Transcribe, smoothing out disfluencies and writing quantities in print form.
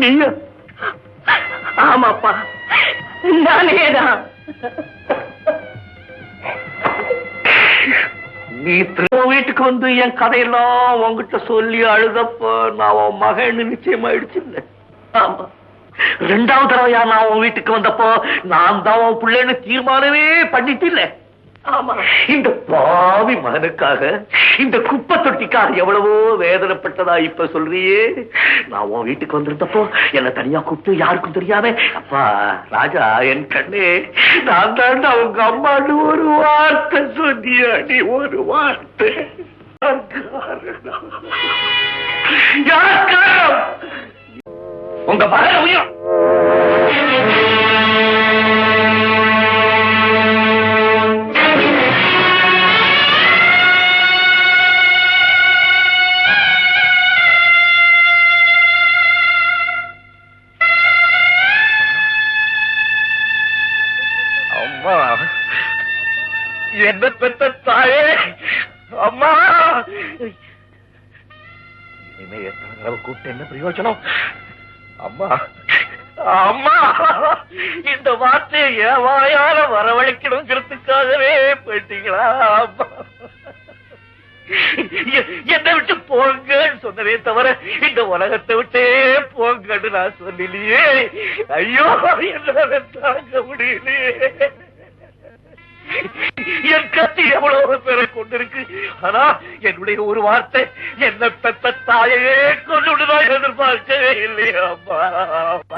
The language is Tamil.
நீயா? ஆமாப்பா, நானேதான். நீ வீட்டுக்கு வந்து என் கதையெல்லாம் உங்ககிட்ட சொல்லி அழுதப்ப நான் உன் மகன்னு நிச்சயமாயிடுச்சு. இல்ல? ஆமா, 2வது தடவையா நான் உன் வீட்டுக்கு வந்தப்போ நான் தான் உன் பிள்ளைன்னு தீர்மானமே பண்ணிட்டு இல்ல. ஆமா, இந்த பாவி மகனுக்காக, இந்த குப்பை தொட்டிக்காக எவ்வளவோ வேதனைப்பட்டதா இப்ப சொல்றியே. நான் உன் வீட்டுக்கு வந்திருந்தப்போ என்ன தனியா கூப்பிட்டு யாருக்கும் தெரியாம, அப்பா ராஜா என் கண்ணே, நான் தான் அவங்க அம்மான்னு ஒரு வார்த்தை சொன்னியாடி. ஒரு வார்த்தை. யார் காரணம்? உங்க மகன் உயிர். அம்மா, என்ன பெற்ற தாயே, அம்மா. இனிமே எத்தனை கூப்பிட்டு என்ன பிரயோஜனம்? அம்மா, அம்மா, இந்த வார்த்தையை என் வாயால வரவழைக்கணுங்கிறதுக்காகவே போயிட்டீங்களா? அம்மா, என்னை விட்டு போங்கன்னு சொன்னதே தவிர இந்த உலகத்தை விட்டே போங்கன்னு நான் சொல்லலையே. ஐயோ, என்னால தாங்க முடியலையே. என் கத்தி எவ்வளவு பேரை கொண்டிருக்கு. ஆனா என்னுடைய ஒரு வார்த்தை என்ன பெற்ற தாயையே கொண்டுதான் எதிர்பார்க்கவே இல்லையா அம்மா.